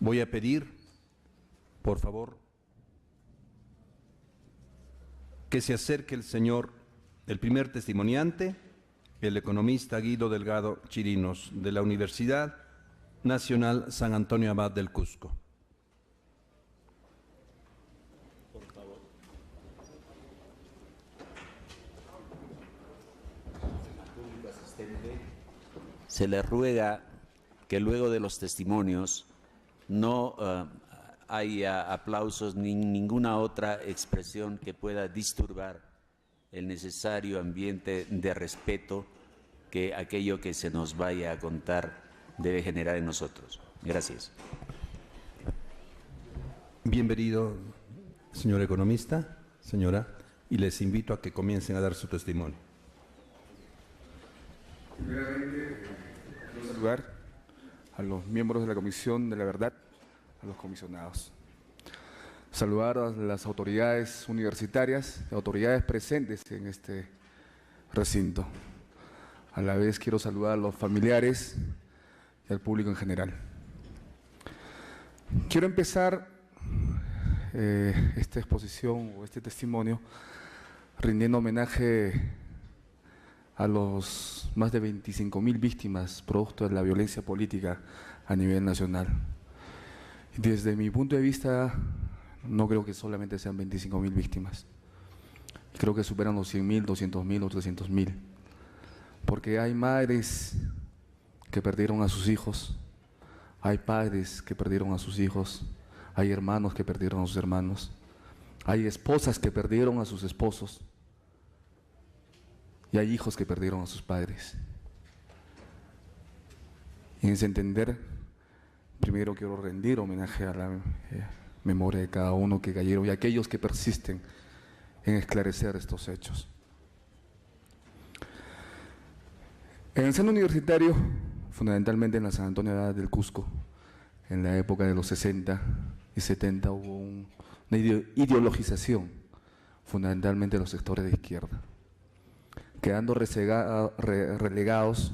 Voy a pedir, por favor, que se acerque el primer testimoniante, el economista Guido Delgado Chirinos, de la Universidad Nacional San Antonio Abad del Cusco. Por favor. Público asistente, se le ruega que luego de los testimonios no haya aplausos ni ninguna otra expresión que pueda disturbar el necesario ambiente de respeto que aquello que se nos vaya a contar debe generar en nosotros. Gracias. Bienvenido, señor economista, señora, y les invito a que comiencen a dar su testimonio. Primeramente, quiero saludar a los miembros de la Comisión de la Verdad, a los comisionados. Saludar a las autoridades universitarias, autoridades presentes en este recinto. A la vez quiero saludar a los familiares y al público en general. Quiero empezar esta exposición o este testimonio rindiendo homenaje a los más de 25.000 víctimas producto de la violencia política a nivel nacional. Desde mi punto de vista, no creo que solamente sean 25.000 víctimas. Creo que superan los 100.000, 200.000 o 300.000. Porque hay madres que perdieron a sus hijos, hay padres que perdieron a sus hijos, hay hermanos que perdieron a sus hermanos, hay esposas que perdieron a sus esposos y hay hijos que perdieron a sus padres. Y en ese entender, primero quiero rendir homenaje a la memoria de cada uno que cayeron y a aquellos que persisten en esclarecer estos hechos. En el seno universitario, fundamentalmente en la San Antonio Abad del Cusco, en la época de los 60 y 70 hubo una ideologización, fundamentalmente de los sectores de izquierda, quedando relegados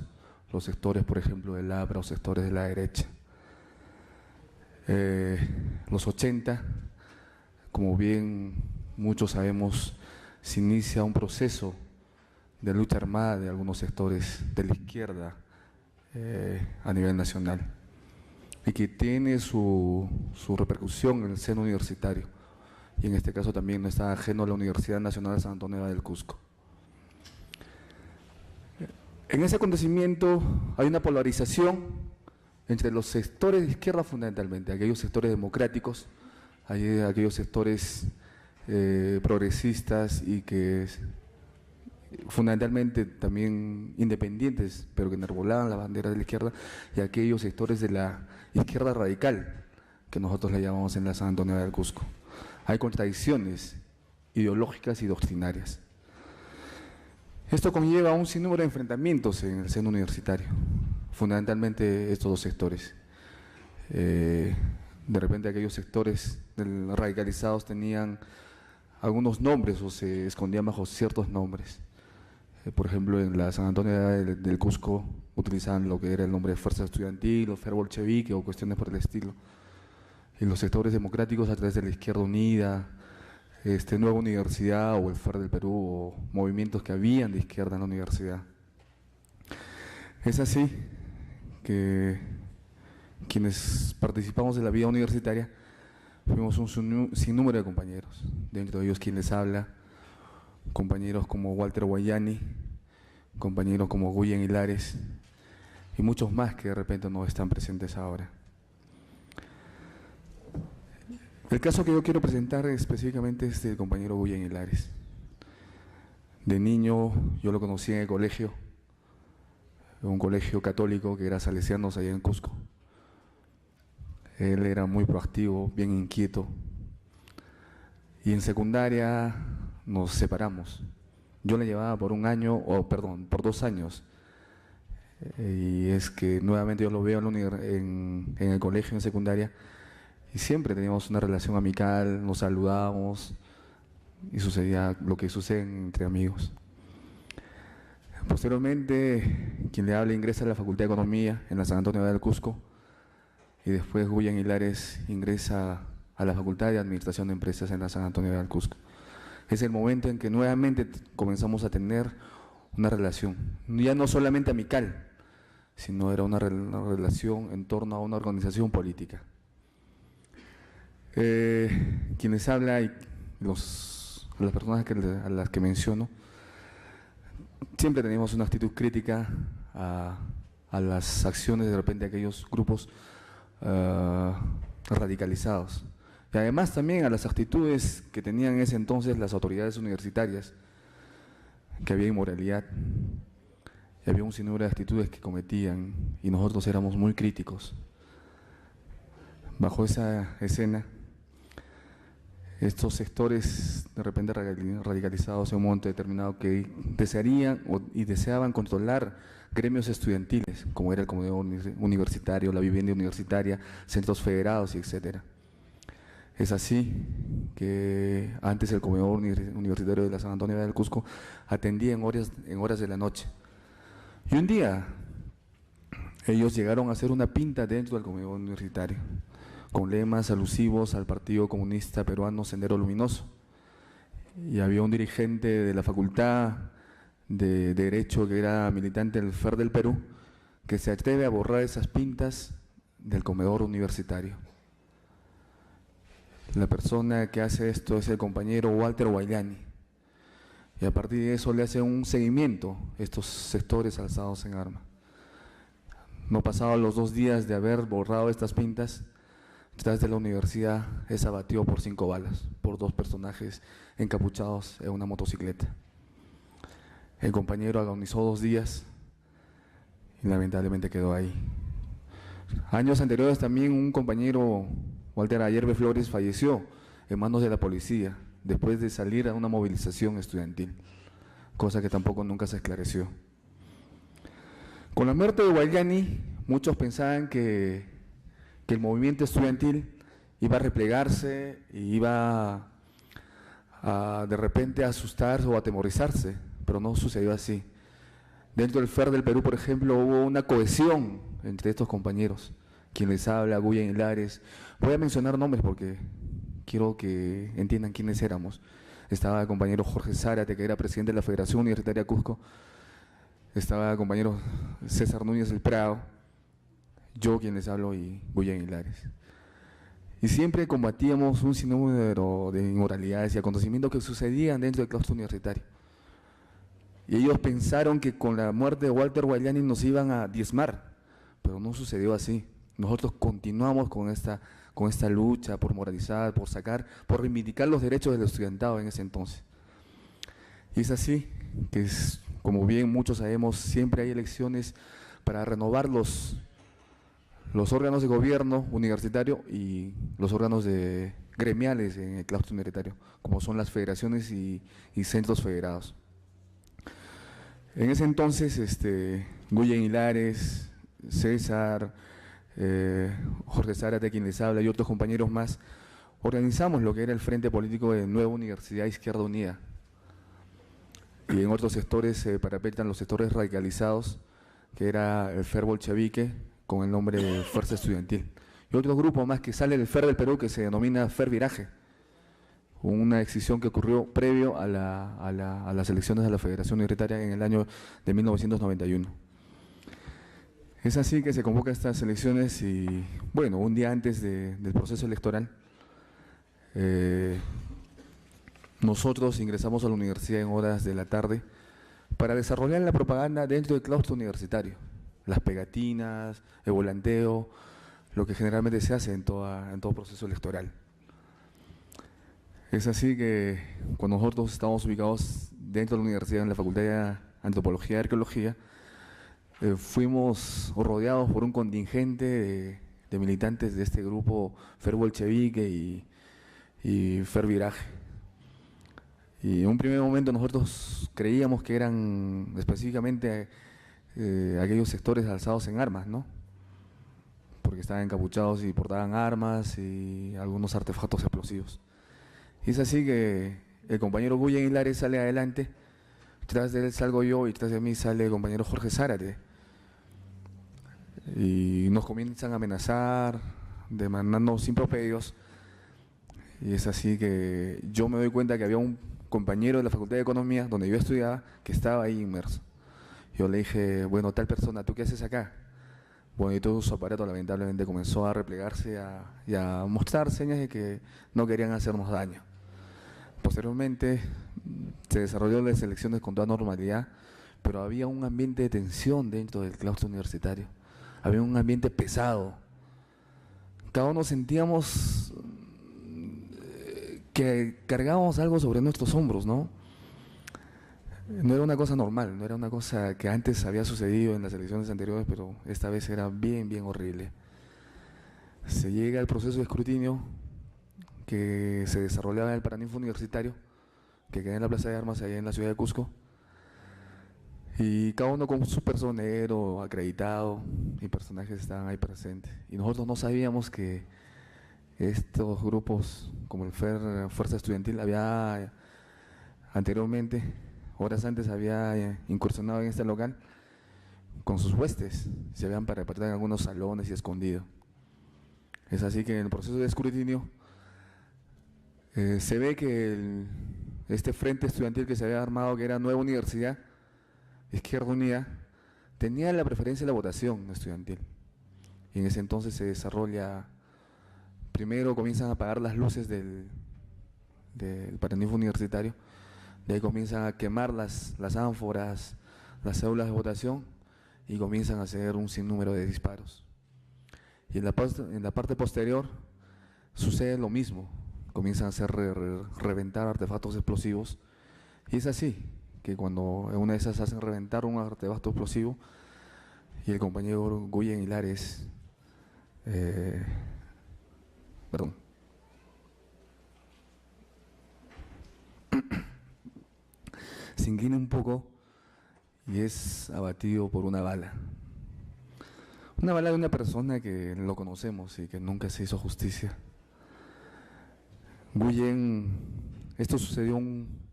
los sectores, por ejemplo, del APRA o sectores de la derecha. Los 80, como bien muchos sabemos, se inicia un proceso de lucha armada de algunos sectores de la izquierda a nivel nacional y que tiene su repercusión en el seno universitario, y en este caso también no está ajeno a la Universidad Nacional de San Antonio Abad del Cusco. En ese acontecimiento hay una polarización entre los sectores de izquierda, fundamentalmente aquellos sectores democráticos, aquellos sectores progresistas y que fundamentalmente también independientes, pero que enarbolaban la bandera de la izquierda, y aquellos sectores de la izquierda radical, que nosotros le llamamos en la San Antonio del Cusco. Hay contradicciones ideológicas y doctrinarias. Esto conlleva un sinnúmero de enfrentamientos en el seno universitario, fundamentalmente estos dos sectores. De repente aquellos sectores radicalizados tenían algunos nombres o se escondían bajo ciertos nombres. Por ejemplo, en la San Antonio del Cusco utilizaban lo que era el nombre de Fuerza Estudiantil o FER Bolchevique o cuestiones por el estilo. Y los sectores democráticos a través de la Izquierda Unida, Nueva Universidad o el FAR del Perú o movimientos que habían de izquierda en la universidad. Es así que quienes participamos de la vida universitaria fuimos un sinnúmero de compañeros, dentro de ellos quien les habla, compañeros como Walter Guayani, compañeros como Guyen Hilares y muchos más que de repente no están presentes ahora. El caso que yo quiero presentar específicamente es del compañero Guyen Hilares. De niño yo lo conocí en el colegio, un colegio católico que era Salesianos allá en Cusco. Él era muy proactivo, bien inquieto, y en secundaria nos separamos. Yo le llevaba por por 2 años, y es que nuevamente yo lo veo en el colegio, en secundaria, y siempre teníamos una relación amical, nos saludábamos y sucedía lo que sucede entre amigos. Posteriormente, quien le habla ingresa a la Facultad de Economía en la San Antonio del Cusco y después Guyen Hilares ingresa a la Facultad de Administración de Empresas en la San Antonio del Cusco. Es el momento en que nuevamente comenzamos a tener una relación, ya no solamente amical, sino era una relación en torno a una organización política. Quienes habla y las personas a las que menciono, siempre tenemos una actitud crítica a las acciones de repente de aquellos grupos radicalizados. Y además también a las actitudes que tenían en ese entonces las autoridades universitarias, que había inmoralidad, y había un sinnúmero de actitudes que cometían, y nosotros éramos muy críticos. Bajo esa escena, estos sectores de repente radicalizados en un momento determinado que desearían y deseaban controlar gremios estudiantiles, como era el comedor universitario, la vivienda universitaria, centros federados y etcétera. Es así que antes el comedor universitario de la San Antonio del Cusco atendía en horas de la noche. Y un día ellos llegaron a hacer una pinta dentro del comedor universitario, con lemas alusivos al Partido Comunista Peruano Sendero Luminoso. Y había un dirigente de la Facultad de Derecho, que era militante del FER del Perú, que se atreve a borrar esas pintas del comedor universitario. La persona que hace esto es el compañero Walter Guayani. Y a partir de eso le hace un seguimiento a estos sectores alzados en armas. No pasaban los 2 días de haber borrado estas pintas, detrás de la universidad es abatido por 5 balas, por 2 personajes encapuchados en una motocicleta. El compañero agonizó 2 días y lamentablemente quedó ahí. Años anteriores también un compañero, Walter Ayerbe Flores, falleció en manos de la policía después de salir a una movilización estudiantil, cosa que tampoco nunca se esclareció. Con la muerte de Guayani, muchos pensaban que el movimiento estudiantil iba a replegarse y iba a de repente a asustarse o a atemorizarse, pero no sucedió así. Dentro del FER del Perú, por ejemplo, hubo una cohesión entre estos compañeros. Quien les habla, Guyen Hilares. Voy a mencionar nombres porque quiero que entiendan quiénes éramos. Estaba el compañero Jorge Zárate, que era presidente de la Federación Universitaria Cusco. Estaba el compañero César Núñez del Prado, yo quien les hablo y Guyen Hilares. Y siempre combatíamos un sinnúmero de inmoralidades y acontecimientos que sucedían dentro del claustro universitario. Y ellos pensaron que con la muerte de Walter Guayani nos iban a diezmar, pero no sucedió así. Nosotros continuamos con esta lucha por moralizar, por reivindicar los derechos del estudiantado en ese entonces. Y es así que, como bien muchos sabemos, siempre hay elecciones para renovar los órganos de gobierno universitario y los órganos gremiales en el claustro universitario, como son las federaciones y centros federados. En ese entonces, Guyen Hilares, César, Jorge Zárate, quien les habla, y otros compañeros más, organizamos lo que era el Frente Político de Nueva Universidad Izquierda Unida. Y en otros sectores se parapetan los sectores radicalizados, que era el FER bolchevique, con el nombre de Fuerza Estudiantil. Y otro grupo más que sale del FER del Perú, que se denomina FER Viraje, una decisión que ocurrió previo a las elecciones de la Federación Universitaria en el año de 1991. Es así que se convoca estas elecciones y, bueno, un día antes del proceso electoral, nosotros ingresamos a la universidad en horas de la tarde para desarrollar la propaganda dentro del claustro universitario, las pegatinas, el volanteo, lo que generalmente se hace en todo proceso electoral. Es así que cuando nosotros estamos ubicados dentro de la universidad en la Facultad de Antropología y Arqueología, fuimos rodeados por un contingente de militantes de este grupo FER bolchevique y FER Viraje. Y en un primer momento nosotros creíamos que eran específicamente aquellos sectores alzados en armas, ¿no? Porque estaban encapuchados y portaban armas y algunos artefactos explosivos. Y es así que el compañero Guyen Hilares sale adelante, tras de él salgo yo y tras de mí sale el compañero Jorge Zárate. y nos comienzan a amenazar, demandándonos improperios. Y es así que yo me doy cuenta que había un compañero de la Facultad de Economía, donde yo estudiaba, que estaba ahí inmerso. Yo le dije, bueno, tal persona, ¿tú qué haces acá? Bueno, y todo su aparato lamentablemente comenzó a replegarse y a mostrar señas de que no querían hacernos daño. Posteriormente se desarrolló las elecciones con toda normalidad, pero había un ambiente de tensión dentro del claustro universitario. Había un ambiente pesado. Cada uno sentíamos que cargábamos algo sobre nuestros hombros, ¿no? No era una cosa normal, no era una cosa que antes había sucedido en las elecciones anteriores, pero esta vez era bien, bien horrible. Se llega al proceso de escrutinio que se desarrollaba en el Paraninfo Universitario, que queda en la Plaza de Armas, allá en la ciudad de Cusco, y cada uno con su personero acreditado y personajes estaban ahí presentes. Y nosotros no sabíamos que estos grupos, como el Fuerza Estudiantil, había anteriormente, horas antes, había incursionado en este local con sus huestes, se habían repartido en algunos salones y escondido. Es así que en el proceso de escrutinio se ve que este frente estudiantil que se había armado, que era Nueva Universidad, Izquierda Unida, tenía la preferencia de la votación estudiantil. Y en ese entonces se desarrolla, primero comienzan a apagar las luces del Paraninfo Universitario, de ahí comienzan a quemar las ánforas, las cédulas de votación, y comienzan a hacer un sinnúmero de disparos. Y en la parte posterior sucede lo mismo, comienzan a hacer reventar artefactos explosivos, y es así que cuando en una de esas hacen reventar un artefacto explosivo, y el compañero Guyen Hilares, se inclina un poco y es abatido por una bala. Una bala de una persona que lo conocemos y que nunca se hizo justicia. Guyen, esto sucedió un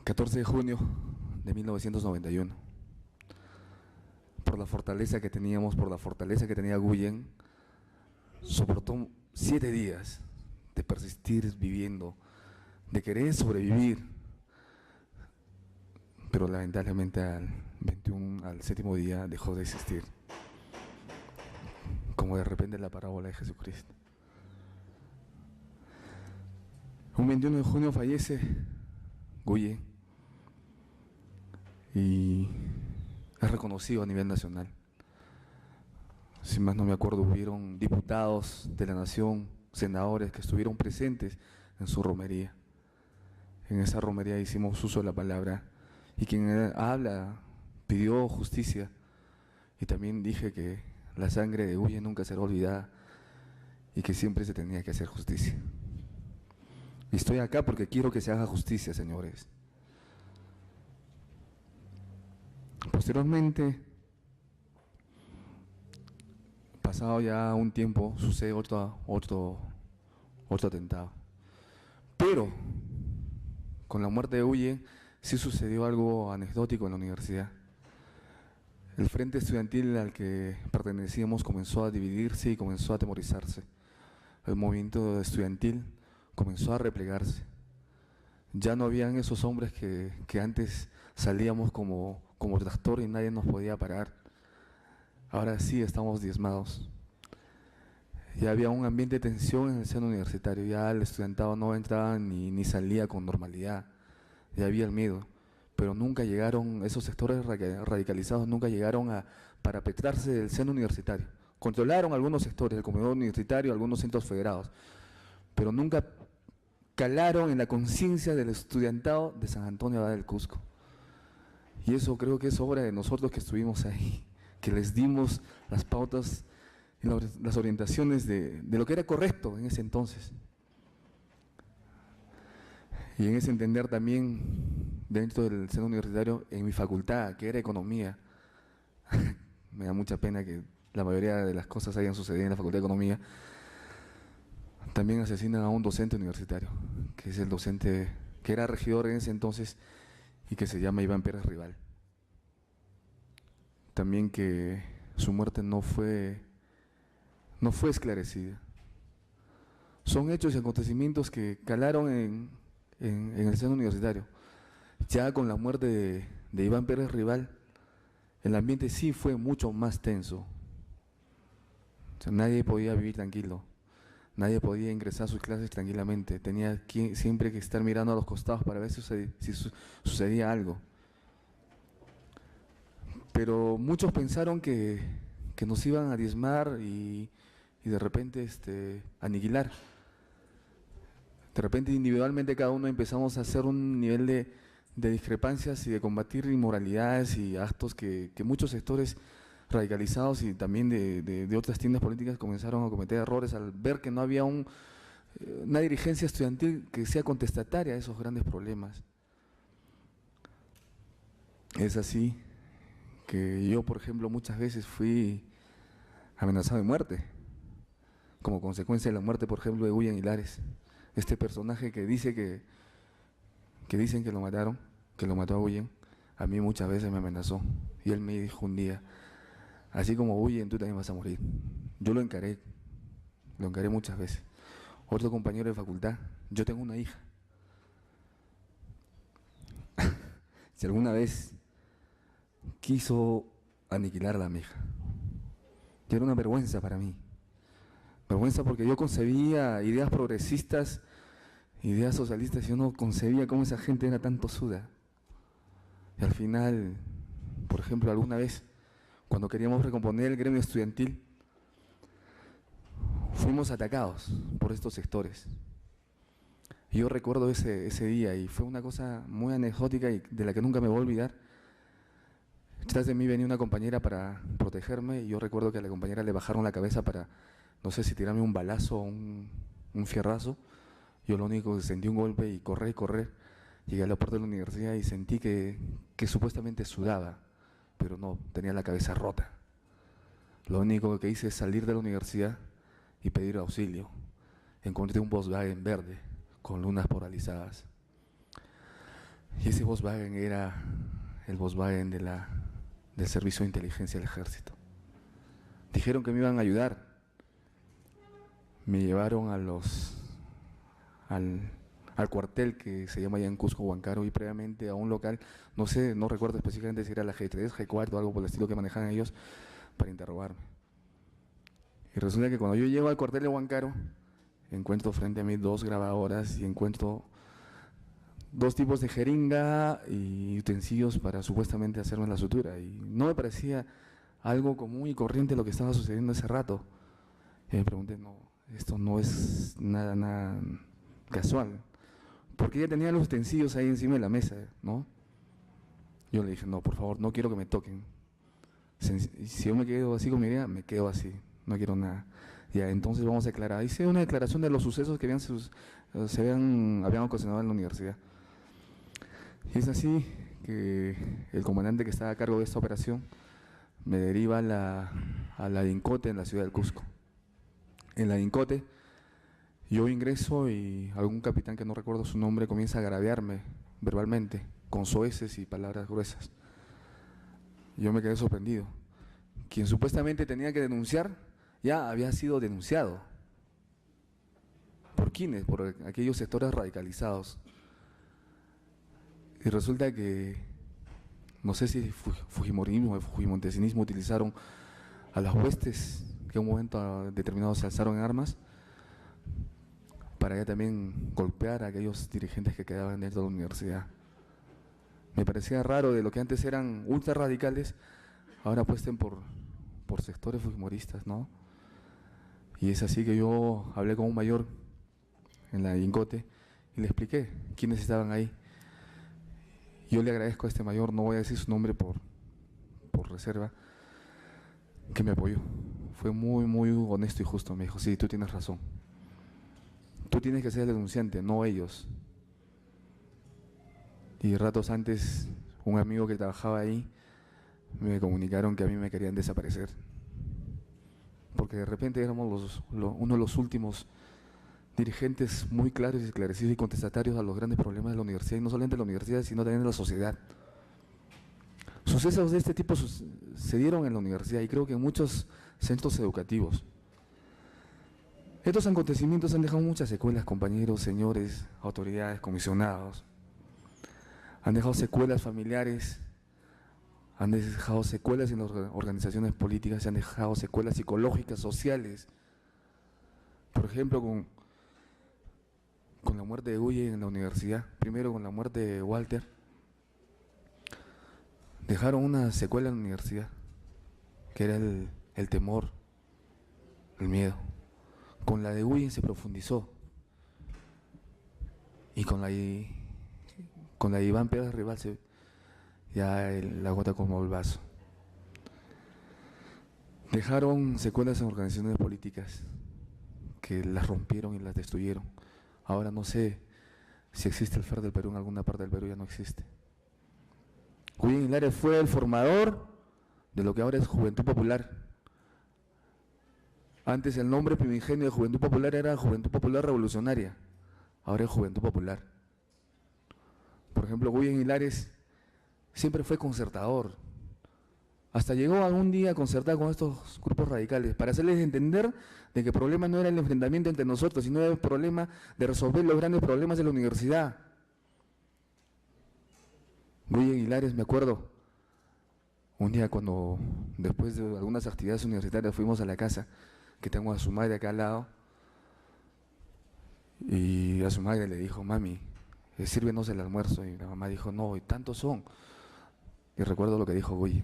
14 de junio de 1991. Por la fortaleza que teníamos, por la fortaleza que tenía Guyen, soportó 7 días de persistir viviendo, de querer sobrevivir, pero lamentablemente al séptimo día dejó de existir, como de repente la parábola de Jesucristo. Un 21 de junio fallece Guyen y es reconocido a nivel nacional. Si más no me acuerdo, hubieron diputados de la nación, senadores que estuvieron presentes en su romería. En esa romería hicimos uso de la palabra, y quien habla pidió justicia, y también dije que la sangre de Guyen nunca será olvidada y que siempre se tenía que hacer justicia. Y estoy acá porque quiero que se haga justicia, señores. Posteriormente, pasado ya un tiempo, sucede otro atentado. Pero con la muerte de Guyen sí sucedió algo anecdótico en la universidad. El frente estudiantil al que pertenecíamos comenzó a dividirse y comenzó a atemorizarse. El movimiento estudiantil comenzó a replegarse. Ya no habían esos hombres que antes salíamos como tractor y nadie nos podía parar. Ahora sí estamos diezmados. Ya había un ambiente de tensión en el seno universitario, ya el estudiantado no entraba ni salía con normalidad, ya había el miedo, pero nunca llegaron, esos sectores radicalizados nunca llegaron a parapetrarse del seno universitario. Controlaron algunos sectores del comedor universitario, algunos centros federados, pero nunca calaron en la conciencia del estudiantado de San Antonio Abad del Cusco. Y eso creo que es obra de nosotros que estuvimos ahí, que les dimos las pautas y las orientaciones de lo que era correcto en ese entonces. Y en ese entender también, dentro del seno universitario, en mi facultad, que era Economía, me da mucha pena que la mayoría de las cosas hayan sucedido en la Facultad de Economía, también asesinan a un docente universitario, que es el docente que era regidor en ese entonces y que se llama Iván Pérez Rival. También que su muerte no fue esclarecida. Son hechos y acontecimientos que calaron en el seno universitario. Ya con la muerte de Iván Pérez Rival, el ambiente sí fue mucho más tenso. O sea, nadie podía vivir tranquilo, nadie podía ingresar a sus clases tranquilamente, tenía siempre que estar mirando a los costados para ver si sucedía algo. Pero muchos pensaron que nos iban a diezmar y de repente aniquilar. De repente individualmente cada uno empezamos a hacer un nivel de discrepancias y de combatir inmoralidades y actos que muchos sectores radicalizados y también de otras tiendas políticas comenzaron a cometer errores al ver que no había una dirigencia estudiantil que sea contestataria a esos grandes problemas. Es así que yo, por ejemplo, muchas veces fui amenazado de muerte, como consecuencia de la muerte, por ejemplo, de William Hilares, este personaje que dicen que lo mataron, que lo mató a William. A mí muchas veces me amenazó y él me dijo un día: así como William, tú también vas a morir. Yo lo encaré muchas veces. Otro compañero de facultad: yo tengo una hija. Si alguna vez quiso aniquilar a mi hija, ya era una vergüenza para mí. Vergüenza porque yo concebía ideas progresistas, ideas socialistas, y yo no concebía cómo esa gente era tan tosuda. Y al final, por ejemplo, alguna vez, cuando queríamos recomponer el gremio estudiantil, fuimos atacados por estos sectores. Y yo recuerdo ese día y fue una cosa muy anecdótica y de la que nunca me voy a olvidar. Detrás de mí venía una compañera para protegerme y yo recuerdo que a la compañera le bajaron la cabeza para, no sé si tirarme un balazo o un fierrazo. Yo lo único que sentí un golpe y correr. Llegué a la puerta de la universidad y sentí que supuestamente sudaba, pero no, tenía la cabeza rota. Lo único que hice es salir de la universidad y pedir auxilio. Encontré un Volkswagen verde con lunas polarizadas. Y ese Volkswagen era el Volkswagen del Servicio de Inteligencia del Ejército. Dijeron que me iban a ayudar. Me llevaron al cuartel que se llama allá en Cusco, Huancaru, y previamente a un local, no sé, no recuerdo específicamente si era la G3, G4 o algo por el estilo que manejaban ellos, para interrogarme. Y resulta que cuando yo llego al cuartel de Huancaru, encuentro frente a mí 2 grabadoras y encuentro 2 tipos de jeringa y utensilios para supuestamente hacerme la sutura. Y no me parecía algo común y corriente lo que estaba sucediendo ese rato. Y me pregunté: no, esto no es nada casual. Porque ella tenía los utensilios ahí encima de la mesa, ¿no? Yo le dije: no, por favor, no quiero que me toquen. Si yo me quedo así con mi idea, me quedo así, no quiero nada. Ya, entonces vamos a declarar. Hice una declaración de los sucesos que habían ocasionado en la universidad. Y es así que el comandante que estaba a cargo de esta operación me deriva a la DINCOTE en la ciudad del Cusco. En la DINCOTE yo ingreso y algún capitán que no recuerdo su nombre comienza a agraviarme verbalmente, con soeces y palabras gruesas. Yo me quedé sorprendido. Quien supuestamente tenía que denunciar ya había sido denunciado. ¿Por quiénes? Por aquellos sectores radicalizados. Y resulta que, no sé si fujimorismo o fujimontesinismo utilizaron a las huestes que en un momento determinado se alzaron en armas para ya también golpear a aquellos dirigentes que quedaban dentro de la universidad. Me parecía raro de lo que antes eran ultra radicales, ahora apuesten por sectores fujimoristas, ¿no? Y es así que yo hablé con un mayor en la DINCOTE y le expliqué quiénes estaban ahí. Yo le agradezco a este mayor, no voy a decir su nombre por reserva, que me apoyó. Fue muy honesto y justo. Me dijo: sí, tú tienes razón. Tú tienes que ser el denunciante, no ellos. Y ratos antes, un amigo que trabajaba ahí me comunicaron que a mí me querían desaparecer. Porque de repente éramos uno de los últimos dirigentes muy claros y esclarecidos y contestatarios a los grandes problemas de la universidad, y no solamente de la universidad, sino también de la sociedad. Sucesos de este tipo se dieron en la universidad y creo que en muchos centros educativos. Estos acontecimientos han dejado muchas secuelas, compañeros, señores, autoridades, comisionados. Han dejado secuelas familiares, han dejado secuelas en las organizaciones políticas, se han dejado secuelas psicológicas, sociales. Por ejemplo, con la muerte de Guille en la universidad, primero con la muerte de Walter, dejaron una secuela en la universidad, que era el temor, el miedo. Con la de Guille se profundizó, y con la de Iván Pérez Rival ya la gota colmó el vaso. Dejaron secuelas en organizaciones políticas que las rompieron y las destruyeron. Ahora no sé si existe el FARC del Perú, en alguna parte del Perú ya no existe. Guille Hilario fue el formador de lo que ahora es Juventud Popular. Antes el nombre primigenio de Juventud Popular era Juventud Popular Revolucionaria, ahora es Juventud Popular. Por ejemplo, Guille Hilares siempre fue concertador. Hasta llegó algún día a concertar con estos grupos radicales para hacerles entender de que el problema no era el enfrentamiento entre nosotros, sino el problema de resolver los grandes problemas de la universidad. Guille Hilares, me acuerdo, un día cuando, después de algunas actividades universitarias, fuimos a la casa, que tengo a su madre acá al lado, y a su madre le dijo: mami, sírvenos el almuerzo. Y la mamá dijo: no, y tantos son. Y recuerdo lo que dijo Guille: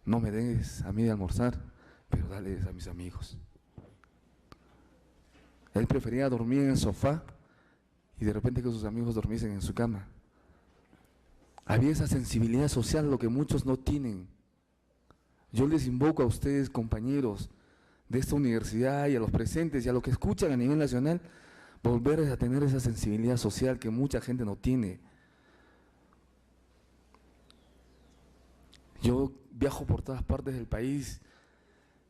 no me des a mí de almorzar, pero dales a mis amigos. Él prefería dormir en el sofá y de repente que sus amigos durmiesen en su cama. Había esa sensibilidad social, lo que muchos no tienen. Yo les invoco a ustedes, compañeros de esta universidad, y a los presentes y a los que escuchan a nivel nacional, volver a tener esa sensibilidad social que mucha gente no tiene. Yo viajo por todas partes del país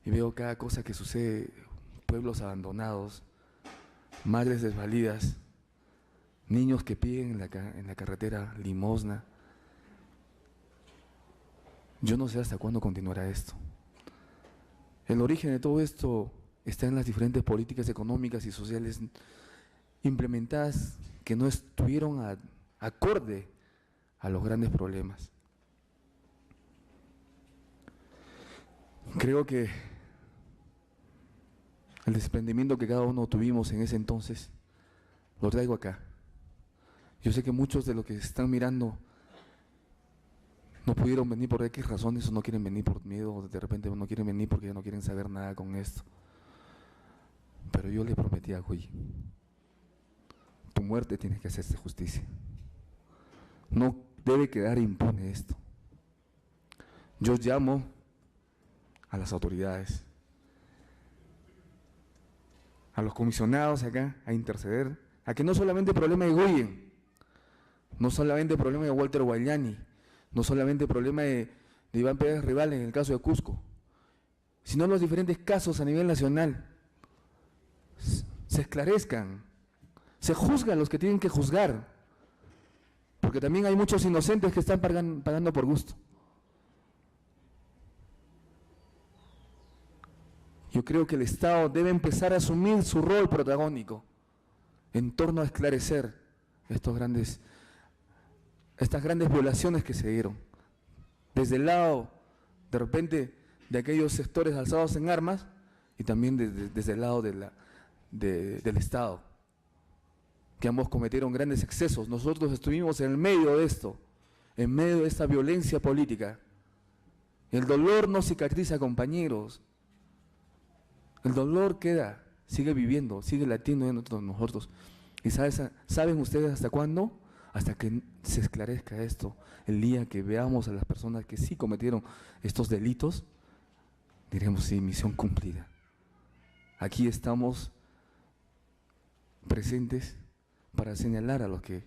y veo cada cosa que sucede: pueblos abandonados, madres desvalidas, niños que piden en la carretera limosna. Yo no sé hasta cuándo continuará esto. El origen de todo esto está en las diferentes políticas económicas y sociales implementadas que no estuvieron acorde a los grandes problemas. Creo que el desprendimiento que cada uno tuvimos en ese entonces lo traigo acá. Yo sé que muchos de los que están mirando no pudieron venir por X razones, o no quieren venir por miedo, o de repente no quieren venir porque ya no quieren saber nada con esto. Pero yo le prometí a Guille: tu muerte tiene que hacerse justicia. No debe quedar impune esto. Yo llamo a las autoridades, a los comisionados acá, a interceder, a que no solamente el problema de Guille, no solamente el problema de Walter Guayani, no solamente el problema de Iván Pérez Rival en el caso de Cusco, sino los diferentes casos a nivel nacional se esclarezcan, se juzgan los que tienen que juzgar, porque también hay muchos inocentes que están pagando por gusto. Yo creo que el Estado debe empezar a asumir su rol protagónico en torno a esclarecer estas grandes violaciones que se dieron. Desde el lado, de repente, de aquellos sectores alzados en armas, y también desde el lado del Estado, que ambos cometieron grandes excesos. Nosotros estuvimos en el medio de esto, en medio de esta violencia política. El dolor no cicatriza, compañeros. El dolor queda, sigue viviendo, sigue latiendo dentro de nosotros. ¿Y saben ustedes hasta cuándo? Hasta que se esclarezca esto. El día que veamos a las personas que sí cometieron estos delitos, diremos: sí, misión cumplida. Aquí estamos presentes para señalar a los que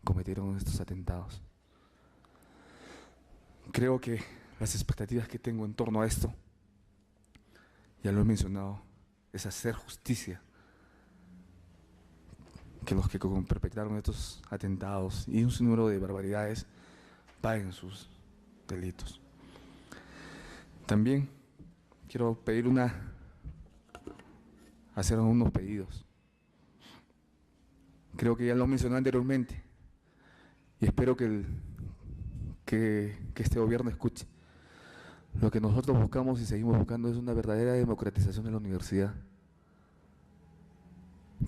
cometieron estos atentados. Creo que las expectativas que tengo en torno a esto, ya lo he mencionado, es hacer justicia. Que los que perpetraron estos atentados y un sinnúmero de barbaridades paguen sus delitos. También quiero hacer unos pedidos. Creo que ya lo mencioné anteriormente y espero que este gobierno escuche. Lo que nosotros buscamos y seguimos buscando es una verdadera democratización de la universidad.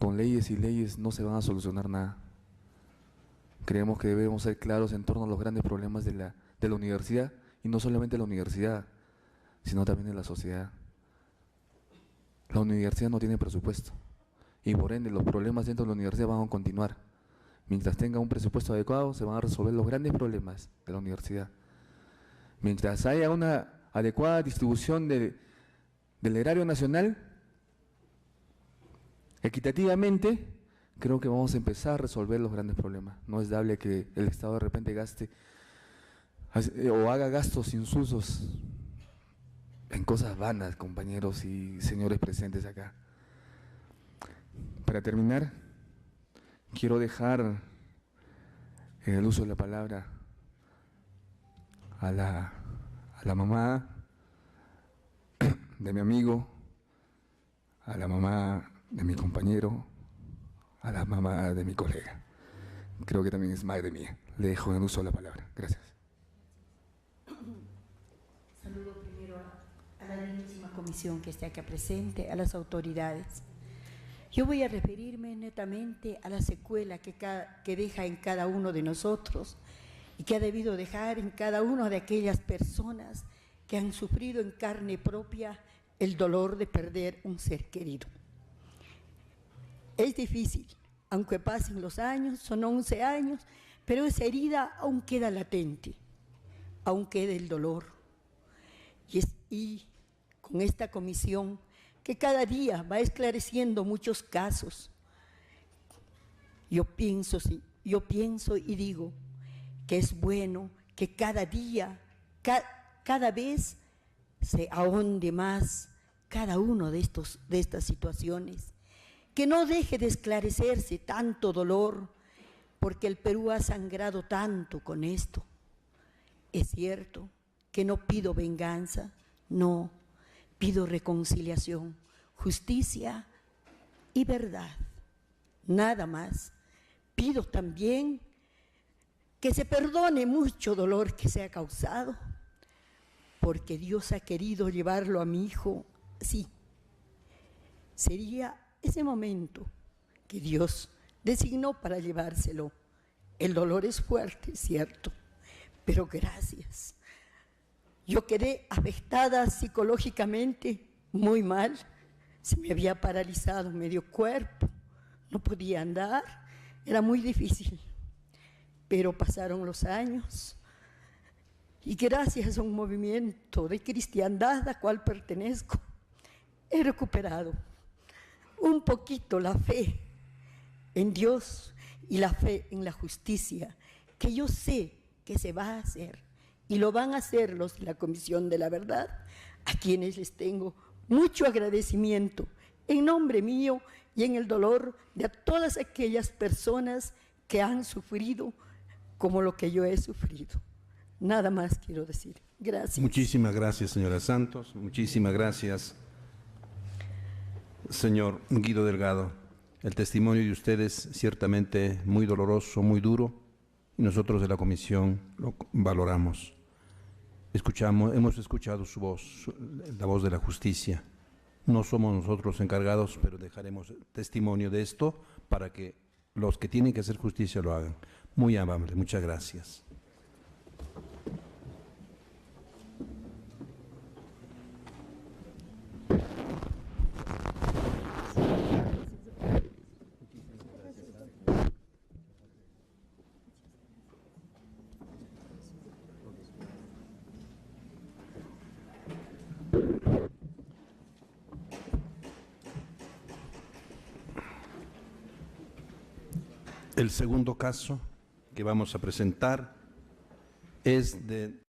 Con leyes y leyes no se van a solucionar nada. Creemos que debemos ser claros en torno a los grandes problemas de la universidad, y no solamente de la universidad, sino también de la sociedad. La universidad no tiene presupuesto y por ende los problemas dentro de la universidad van a continuar. Mientras tenga un presupuesto adecuado, se van a resolver los grandes problemas de la universidad. Mientras haya una adecuada distribución del erario nacional, equitativamente, creo que vamos a empezar a resolver los grandes problemas. No es dable que el Estado de repente gaste o haga gastos insulsos en cosas vanas, compañeros y señores presentes acá. Para terminar, quiero dejar en el uso de la palabra a la mamá de mi amigo, a la mamá de mi compañero, a la mamá de mi colega. Creo que también es madre mía. Le dejo en uso de la palabra. Gracias. Saludo primero a la dignísima comisión que está acá presente, a las autoridades. Yo voy a referirme netamente a la secuela que deja en cada uno de nosotros y que ha debido dejar en cada una de aquellas personas que han sufrido en carne propia el dolor de perder un ser querido. Es difícil, aunque pasen los años, son 11 años, pero esa herida aún queda latente, aún queda el dolor. Y con esta comisión que cada día va esclareciendo muchos casos, yo pienso y digo que es bueno que cada día, cada vez se ahonde más cada uno de estas situaciones, que no deje de esclarecerse tanto dolor, porque el Perú ha sangrado tanto con esto. Es cierto que no pido venganza, no, pido reconciliación, justicia y verdad, nada más. Pido también que se perdone mucho dolor que se ha causado, porque Dios ha querido llevarlo a mi hijo, sí. Sería ese momento que Dios designó para llevárselo. El dolor es fuerte, cierto, pero gracias. Yo quedé afectada psicológicamente muy mal, se me había paralizado medio cuerpo, no podía andar, era muy difícil. Pero pasaron los años y gracias a un movimiento de cristiandad al cual pertenezco, he recuperado un poquito la fe en Dios y la fe en la justicia, que yo sé que se va a hacer y lo van a hacer los de la Comisión de la Verdad, a quienes les tengo mucho agradecimiento en nombre mío y en el dolor de todas aquellas personas que han sufrido como lo que yo he sufrido. Nada más quiero decir. Gracias. Muchísimas gracias, señora Santos. Muchísimas gracias, señor Guido Delgado. El testimonio de ustedes ciertamente muy doloroso, muy duro, y nosotros de la comisión lo valoramos. Hemos escuchado su voz, la voz de la justicia. No somos nosotros encargados, pero dejaremos testimonio de esto para que los que tienen que hacer justicia lo hagan. Muy amable, muchas gracias. El segundo caso que vamos a presentar es de